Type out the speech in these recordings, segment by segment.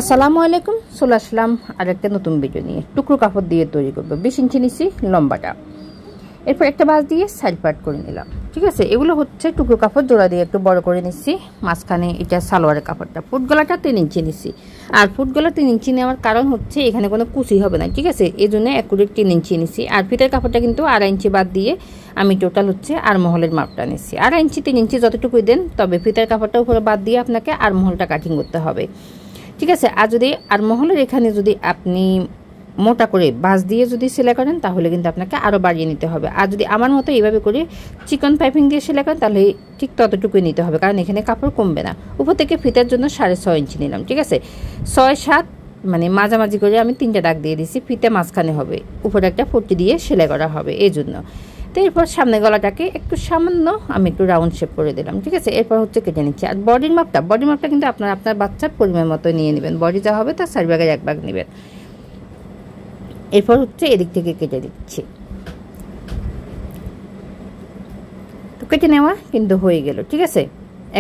আসসালামু আলাইকুম, চলে আসলাম আরেকটা নতুন ভিডিও নিয়ে। টুকরো কাপড় দিয়ে তৈরি করবো। 20 ইঞ্চি নিচ্ছি লম্বাটা, এরপর একটা বাঁশ দিয়ে সাইড পার্ট করে নিলাম। ঠিক আছে, এগুলো হচ্ছে টুকরো কাপড় জোড়া দিয়ে একটু বড় করে নিচ্ছি। মাঝখানে এটা সালোয়ারের কাপড়টা, ফুট গলাটা 3 ইঞ্চি নিচ্ছি। আর ফুট গলা 3 ইঞ্চি নেওয়ার কারণ হচ্ছে এখানে কোনো কুচি হবে না। ঠিক আছে, এই জন্য একুরেট 3 ইঞ্চি নিচ্ছি। আর ফিতের কাপড়টা কিন্তু 2.5 ইঞ্চি বাদ দিয়ে আমি টোটাল হচ্ছে আরমহলের মাপটা নিচ্ছি। 2.5 ইঞ্চি 3 ইঞ্চি যতটুকুই দেন, তবে ফিতের কাপড়টা উপরে বাদ দিয়ে আপনাকে আরমহলটা কাটিং করতে হবে। ঠিক আছে, আর যদি আরমহলের এখানে যদি আপনি মোটা করে বাঁশ দিয়ে যদি সেলাই করেন তাহলে কিন্তু আপনাকে আরও বাড়িয়ে নিতে হবে। আর যদি আমার মতো এইভাবে করে চিকন পাইপিং দিয়ে সেলাই করেন তাহলে ঠিক ততটুকুই নিতে হবে, কারণ এখানে কাপড় কমবে না। উপর থেকে ফিতার জন্য 6.5 ইঞ্চি নিলাম। ঠিক আছে, 6-7 মানে মাঝামাঝি করে আমি 3টা দাগ দিয়ে দিচ্ছি। ফিতে মাঝখানে হবে, উপরে একটা পট্টি দিয়ে সেলাই করা হবে এই জন্য। তো এরপর সামনে গলাটাকে একটু সামান্য আমি একটু রাউন্ড শেপ করে দিলাম। ঠিক আছে, এরপর হচ্ছে কেটে নিচ্ছি। আর বডির মাপটা কিন্তু আপনার বাচ্চার পরিমাণ মতো নিয়ে নেবেন। বডি যা হবে তার 4 ভাগের 1 ভাগ নেবেন। এরপর হচ্ছে এদিক থেকে কেটে দিচ্ছি। তো কেটে নেওয়া কিন্তু হয়ে গেল। ঠিক আছে,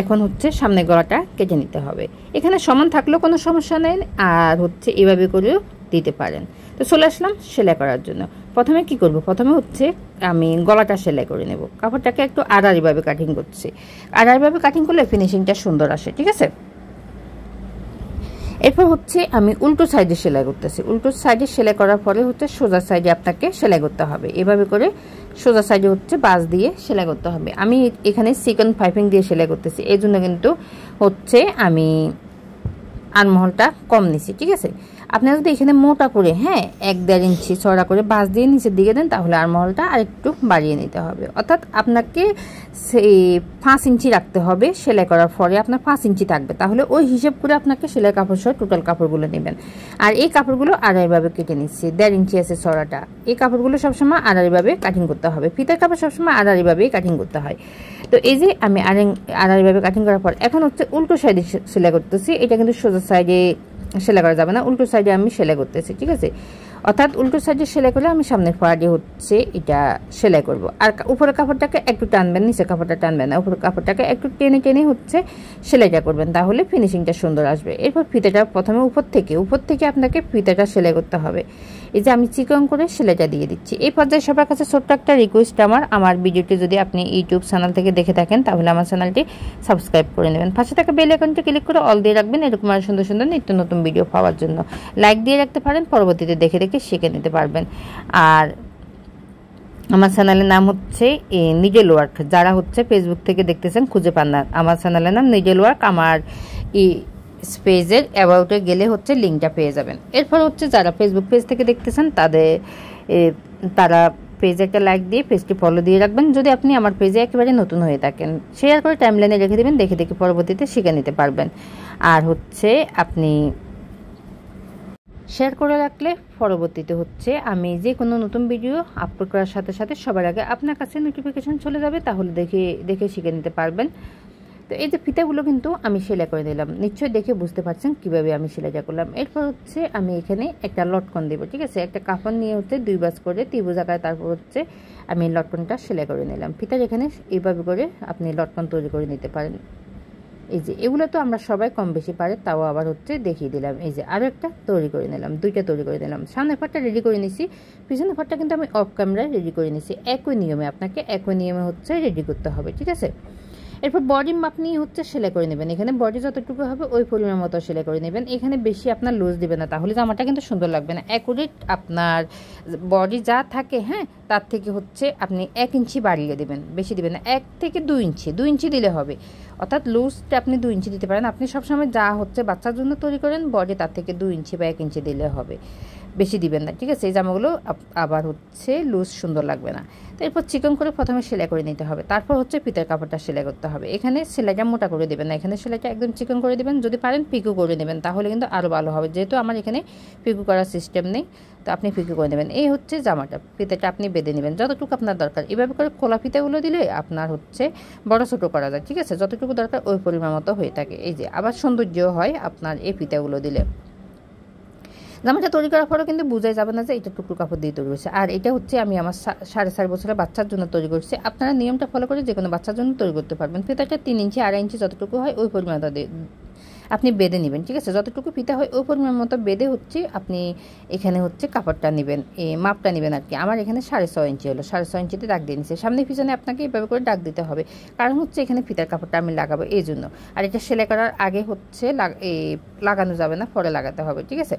এখন হচ্ছে সামনে গলাটা কেটে নিতে হবে। এখানে সমান থাকলেও কোনো সমস্যা নেই, আর হচ্ছে এভাবে করেও দিতে পারেন। তো চলে আসলাম সেলাই করার জন্য। প্রথমে কি করব, প্রথমে হচ্ছে আমি গলাটা সেলাই করে নেব। কাপড়টাকে একটু আড়াআড়িভাবে কাটিং করছি। আড়াআড়িভাবে কাটিং করলে ফিনিশিংটা সুন্দর আসে। ঠিক আছে, এরপর হচ্ছে আমি উল্টো সাইডে সেলাই করতেছি। উল্টো সাইডে সেলাই করার পরে হচ্ছে সোজা সাইডে আপনাকে সেলাই করতে হবে। এভাবে করে সোজা সাইডে হচ্ছে বাঁশ দিয়ে সেলাই করতে হবে। আমি এখানে চিকন পাইপিং দিয়ে সেলাই করতেছি, এই জন্য কিন্তু হচ্ছে আমি আরমহলটা কম নিছি। ঠিক আছে, আপনারা যদি এখানে মোটা করে 1-1.5 ইঞ্চি চড়া করে বাঁশ দিয়ে নিচের দিকে দেন তাহলে আরমহলটা আরেকটু বাড়িয়ে নিতে হবে। অর্থাৎ আপনাকে সেই 5 ইঞ্চি রাখতে হবে। সেলাই করার পরে আপনার 5 ইঞ্চি থাকবে, তাহলে ওই হিসেব করে আপনাকে সেলাই কাপড় সহ টোটাল কাপড়গুলো নেবেন। আর এই কাপড়গুলো আড়াইভাবে কেটে নিচ্ছি। 1.5 ইঞ্চি আছে চড়াটা। এই কাপড়গুলো সবসময় আড়াইভাবে কাটিং করতে হবে। ফিতার কাপড় সবসময় আড়াইভাবেই কাটিং করতে হয়। তো এই যে আমি আড়াইভাবে কাটিং করার পর এখন হচ্ছে উল্টো সাইডে সেলাই করতেছি। এটা কিন্তু সোজা সাইডে সেলাই করা যাবে না, উল্টো সাইডে আমি সেলাই করতেছি। ঠিক আছে, অর্থাৎ উল্টো সাইডে সেলাই করলে আমি সামনের পাড়ে হচ্ছে এটা সেলাই করব। আর উপরের কাপড়টাকে একটু টানবেন, নিচের কাপড়টা টানবেন না। উপরের কাপড়টাকে একটু টেনে টেনে হচ্ছে সেলাইটা করবেন, তাহলে ফিনিশিংটা সুন্দর আসবে। এরপর ফিতাটা প্রথমে উপর থেকে আপনাকে ফিতাটা সেলাই করতে হবে। এই যে আমি চিকন করে সেলাইটা দিয়ে দিচ্ছি। এই পর্যায়ে সবার কাছে ছোট্ট একটা রিকোয়েস্ট আমার ভিডিওটি যদি আপনি ইউটিউব চ্যানেল থেকে দেখে থাকেন তাহলে আমার চ্যানেলটি সাবস্ক্রাইব করে নেবেন। পাশে থাকা বেল আইকনটি ক্লিক করে অল দিয়ে রাখবেন, এরকম আর সুন্দর সুন্দর নিত্য নতুন ভিডিও পাওয়ার জন্য। লাইক দিয়ে রাখতে পারেন, পরবর্তীতে দেখে দেখে শিখে নিতে পারবেন। আর আমার চ্যানেলের নাম হচ্ছে নিডল ওয়ার্ক। যারা হচ্ছে ফেসবুক থেকে দেখতেছেন খুঁজে পান না, আমার চ্যানেলের নাম নিডল ওয়ার্ক। আমার পেজের অ্যাবাউটে গেলে হচ্ছে লিঙ্কটা পেয়ে যাবেন। এরপর হচ্ছে যারা ফেসবুক পেজ থেকে দেখতেছেন তারা পেজে একটা লাইক দিয়ে পেজটি ফলো দিয়ে রাখবেন। যদি আপনি আমার পেজে একেবারে নতুন হয়ে থাকেন, শেয়ার করে টাইমলাইনে রেখে দেবেন, দেখে দেখে পরবর্তীতে শিখে নিতে পারবেন। আর হচ্ছে আপনি শেয়ার করে রাখলে পরবর্তীতে হচ্ছে আমি যে কোনো নতুন ভিডিও আপলোড করার সাথে সাথে সবার আগে আপনার কাছে নোটিফিকেশন চলে যাবে, তাহলে দেখে শিখে নিতে পারবেন। তো এই যে ফিতাগুলো কিন্তু আমি সেলাই করে দিলাম, নিশ্চয়ই দেখে বুঝতে পারছেন কিভাবে আমি সেলাইটা করলাম। এরপর হচ্ছে আমি এখানে একটা লটকন দেব। ঠিক আছে, একটা কাপড় নিয়ে হচ্ছে 2 ভাঁজ করে ত্রিভুজ আকারে তারপর হচ্ছে আমি লটকনটা সেলাই করে নিলাম। ফিতার এখানে এইভাবে করে আপনি লটকন তৈরি করে নিতে পারেন। এই যে এগুলো তো আমরা সবাই কম বেশি পারে, তাও আবার হচ্ছে দেখিয়ে দিলাম। এই যে আরও একটা তৈরি করে নিলাম, 2টা তৈরি করে নিলাম। সামনের পাটটা রেডি করে নিছি, পিছনের পাটটা কিন্তু আমি অফ ক্যামেরায় রেডি করে নিছি। একই নিয়মে হচ্ছে রেডি করতে হবে। ঠিক আছে, এরপর বডির মাপ নিয়ে হচ্ছে সেলাই করে নেবেন। এখানে বডি যতটুকু হবে ওই পরিমাণ মতো সেলাই করে নেবেন। এখানে বেশি আপনার লুজ দিবেন না, তাহলে জামাটা কিন্তু সুন্দর লাগবে না। অ্যাকুরেট আপনার বডি যা থাকে তার থেকে হচ্ছে আপনি 1 ইঞ্চি বাড়িয়ে দেবেন, বেশি দিবেন না। 1 থেকে 2 ইঞ্চি দিলে হবে। অর্থাৎ লুজটা আপনি 2 ইঞ্চি দিতে পারেন। আপনি সবসময় যা হচ্ছে বাচ্চার জন্য তৈরি করেন বডি তার থেকে 2 ইঞ্চি বা 1 ইঞ্চি দিলে হবে, বেশি দিবেন না। ঠিক আছে, এই জামাগুলো আবার হচ্ছে লুজ সুন্দর লাগবে না। তো এরপর চিকন করে প্রথমে সেলাই করে নিতে হবে, তারপর হচ্ছে ফিতার কাপড়টা সেলাই করতে হবে। এখানে সেলাইটা মোটা করে দেবেন না, এখানে সেলাইটা একদম চিকন করে দেবেন। যদি পারেন পিকু করে নেবেন, তাহলে কিন্তু আরও ভালো হবে। যেহেতু আমার এখানে পিকু করার সিস্টেম নেই, তো আপনি পিকু করে নেবেন। এই হচ্ছে জামাটা, ফিতাটা আপনি বেঁধে নেবেন যতটুকু আপনার দরকার। এভাবে করে খোলা ফিতাগুলো দিলে আপনার হচ্ছে বড় ছোটো করা যায়। ঠিক আছে, যতটুকু দরকার ওই পরিমাণ মতো হয়ে থাকে। এই যে আবার সৌন্দর্য হয় আপনার এই ফিতাগুলো দিলে। জামাটা তৈরি করার পরেও কিন্তু বোঝাই যাবে না যে এটা টুকরো কাপড় দিয়ে তৈরি হয়েছে। আর এটা হচ্ছে আমি আমার 4.5 বছরের বাচ্চার জন্য তৈরি করছি। আপনারা নিয়মটা ফলো করে যে কোনো বাচ্চার জন্য তৈরি করতে পারবেন। ফিতাটা 3 ইঞ্চি 2.5 ইঞ্চি যতটুকু হয় ওই পরিমাণটা আপনি বেঁধে নেবেন, ঠিক আছে। যতটুকু ফিতা হয় ওই পরিমাণ মতো বেঁধে হচ্ছে আপনি এখানে হচ্ছে কাপড়টা নেবেন, এই মাপটা নেবেন আর কি। আমার এখানে 6.5 ইঞ্চি হলো, 6.5 ইঞ্চিতে দাগ দিয়ে নিচ্ছে। সামনে পিছনে আপনাকে এভাবে করে দাগ দিতে হবে, কারণ হচ্ছে এখানে ফিতার কাপড়টা আমি লাগাবো এই জন্য। আর এটা সেলাই করার আগে হচ্ছে লাগানো যাবে না, পরে লাগাতে হবে, ঠিক আছে।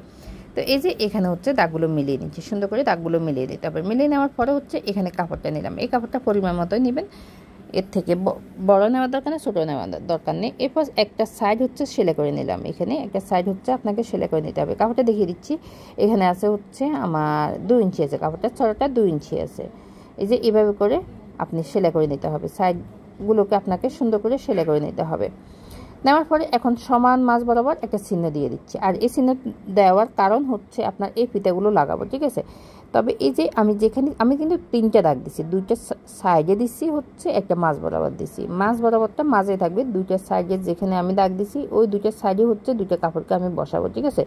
তো এই যে এখানে হচ্ছে দাগগুলো মিলিয়ে নিচ্ছি, সুন্দর করে দাগগুলো মিলিয়ে দিতে হবে। মিলিয়ে নেওয়ার পরে হচ্ছে এখানে কাপড়টা নিলাম, এই কাপড়টা পরিমাণ মতোই নেবেন, এর থেকে বড় নেওয়ার দরকার নেই, ছোটো নেওয়ার দরকার নেই। এরপর একটা সাইড হচ্ছে সেলাই করে নিলাম, এখানে একটা সাইড হচ্ছে আপনাকে সেলাই করে নিতে হবে। কাপড়টা দেখিয়ে দিচ্ছি, এখানে আছে হচ্ছে আমার 2 ইঞ্চি আছে, কাপড়টা চড়াটা 2 ইঞ্চি আছে। এই যে এভাবে করে আপনি সেলাই করে নিতে হবে, সাইডগুলোকে আপনাকে সুন্দর করে সেলাই করে নিতে হবে। নেওয়ার পরে এখন সমান মাছ বরাবর একটা চিহ্ন দিয়ে দিচ্ছি, আর এই চিহ্ন দেওয়ার কারণ হচ্ছে আপনার এই ফিতাগুলো লাগাবো, ঠিক আছে। তবে এই যে আমি কিন্তু 3টা দাগ দিছি, 2টা সাইডে দিচ্ছি হচ্ছে, একটা মাছ বরাবর দিছি, মাছ বরাবরটা মাঝে থাকবে, 2টা সাইডে যেখানে আমি দাগ দিছি ওই 2টা সাইডে হচ্ছে 2টা কাপড়কে আমি বসাবো, ঠিক আছে।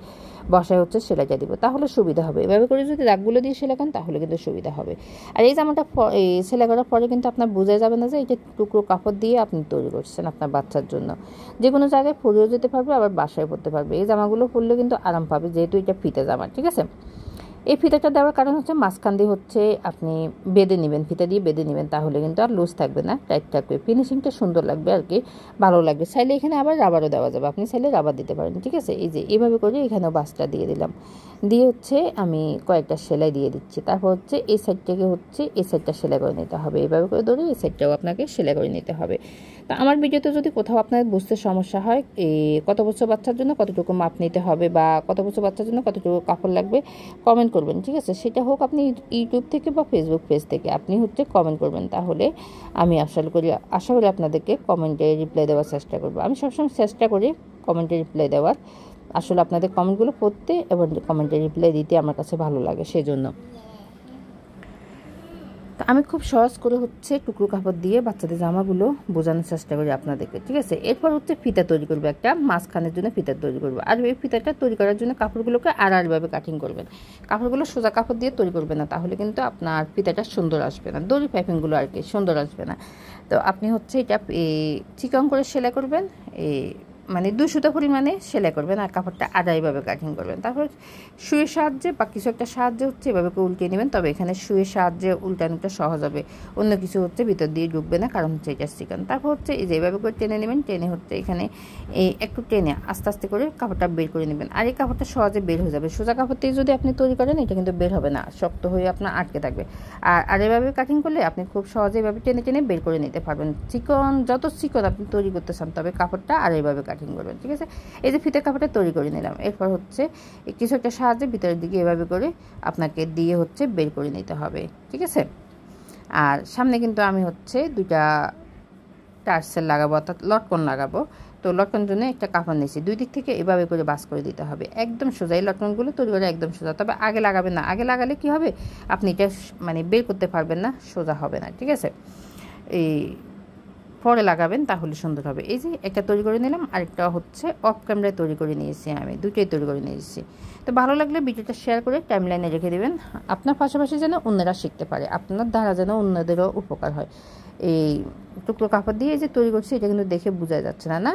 বসায় হচ্ছে সেলাইটা দিব, তাহলে সুবিধা হবে। এভাবে করে যদি দাগগুলো দিয়ে সেলাই করেন তাহলে কিন্তু সুবিধা হবে। আর এই জামাটা সেলাই করার পরে কিন্তু আপনার বোঝা যাবে না যে এটা টুকরো কাপড় দিয়ে আপনি তৈরি করছেন আপনার বাচ্চার জন্য। যে কোনো জায়গায় পরেও যেতে পারবে, আবার বাসায় পরতে পারবে। এই জামাগুলো পরলে কিন্তু আরাম পাবে, যেহেতু এটা ফিতা জামা, ঠিক আছে। এই ফিতাটা দেওয়ার কারণ হচ্ছে মাঝখান দিয়ে হচ্ছে আপনি বেঁধে নেবেন, ফিতা দিয়ে বেঁধে নেবেন, তাহলে কিন্তু আর লুজ থাকবে না, টাইট থাকবে, ফিনিশিংটা সুন্দর লাগবে আর কি, ভালো লাগবে। চাইলে এখানে আবার রাবারও দেওয়া যাবে, আপনি চাইলে রাবার দিতে পারেন, ঠিক আছে। এই যে এইভাবে করে এখানেও বাসটা দিয়ে দিলাম, দিয়ে হচ্ছে আমি কয়েকটা সেলাই দিয়ে দিচ্ছি। তারপর হচ্ছে এই সাইড থেকে হচ্ছে এই সাইডটা সেলাই করে নিতে হবে, এইভাবে করে ধরে এই সাইডটাও আপনাকে সেলাই করে নিতে হবে। তো আমার ভিডিওতে যদি কোথাও আপনার বুঝতে সমস্যা হয়, কত বছর বাচ্চার জন্য কতটুকু মাপ নিতে হবে বা কত বছর বাচ্চার জন্য কতটুকু কাপড় লাগবে কমেন্ট করবেন, ঠিক আছে। সেটা হোক আপনি ইউটিউব থেকে বা ফেসবুক পেজ থেকে আপনি হচ্ছে কমেন্ট করবেন, তাহলে আমি আশা করি আপনাদেরকে কমেন্টে রিপ্লাই দেওয়ার চেষ্টা করবো। আমি সবসময় চেষ্টা করি কমেন্টে রিপ্লাই দেওয়ার, আসলে আপনাদের কমেন্টগুলো পড়তে এবং কমেন্টে রিপ্লাই দিতে আমার কাছে ভালো লাগে, সেই জন্য। তো আমি খুব সহজ করে হচ্ছে টুকরো কাপড় দিয়ে বাচ্চাদের জামাগুলো বোঝানোর চেষ্টা করি আপনাদেরকে, ঠিক আছে। এরপর হচ্ছে ফিতা তৈরি করবো, একটা মাঝখানের জন্য ফিতা তৈরি করবো। আর এই ফিতাটা তৈরি করার জন্য কাপড়গুলোকে আড়াআড়িভাবে কাটিং করবেন, কাপড়গুলো সোজা কাপড় দিয়ে তৈরি করবেন না, তাহলে কিন্তু আপনার ফিতাটা সুন্দর আসবে না, দড়ি পাইপিংগুলো আর কি সুন্দর আসবে না। তো আপনি হচ্ছে এটা চিকন করে সেলাই করবেন, মানে 2 সুতা পরিমাণে সেলাই করবেন, আর কাপড়টা আড়াইভাবে কাটিং করবেন। তারপর সুইয়ের সাহায্যে বা কিছু একটা সাহায্যে হচ্ছে এভাবে করে উল্টিয়ে নেবেন, তবে এখানে সুইয়ের সাহায্যে উল্টানোটা সহজ হবে, অন্য কিছু হচ্ছে ভিতর দিয়ে ঢুকবে না, কারণ হচ্ছে এটা চিকন। তারপর হচ্ছে এই যে এভাবে করে টেনে নেবেন, টেনে হচ্ছে এখানে একটু টেনে আস্তে আস্তে করে কাপড়টা বের করে নেবেন। আর এই কাপড়টা সহজে বের হয়ে যাবে, সোজা কাপড় দিয়ে যদি আপনি তৈরি করেন এটা কিন্তু বের হবে না, শক্ত হয়ে আপনার আটকে থাকবে। আর এভাবে কাটিং করলে আপনি খুব সহজে এভাবে টেনে টেনে বের করে নিতে পারবেন। চিকন যত চিকন আপনি তৈরি করতে চান, তবে কাপড়টা আর এইভাবে কাটিং করবেন, ঠিক আছে। এই যে ফিতে কাপড়টা তৈরি করে নিলাম, এরপর হচ্ছে কিছু একটা সাহায্যে ভিতরের দিকে এভাবে করে আপনাকে দিয়ে হচ্ছে বের করে নিতে হবে, ঠিক আছে। আর সামনে কিন্তু আমি হচ্ছে 2টা টার্সেল লাগাবো, অর্থাৎ লটকন লাগাবো। তো লটকন জন্য একটা কাপড় নিয়েছি, 2 দিক থেকে এভাবে করে বাস করে দিতে হবে, একদম সোজা। এই লটকনগুলো তৈরি করে একদম সোজা, তবে আগে লাগাবেন না, আগে লাগালে কি হবে আপনি এটা মানে বের করতে পারবেন না, সোজা হবে না, ঠিক আছে। এই পরে লাগাবেন তাহলে সুন্দর হবে। এই যে একটা তৈরি করে নিলাম, আরেকটা হচ্ছে অফ ক্যামেরায় তৈরি করে নিয়েছি, আমি 2টাই তৈরি করে নিয়েছি। তো ভালো লাগলে ভিডিওটা শেয়ার করে টাইমলাইনে রেখে দেবেন, আপনার পাশাপাশি যেন অন্যরা শিখতে পারে, আপনার দ্বারা যেন অন্যদেরও উপকার হয়। এই টুকরো কাপড় দিয়ে যে তৈরি করছি এটা কিন্তু দেখে বোঝা যাচ্ছে না, না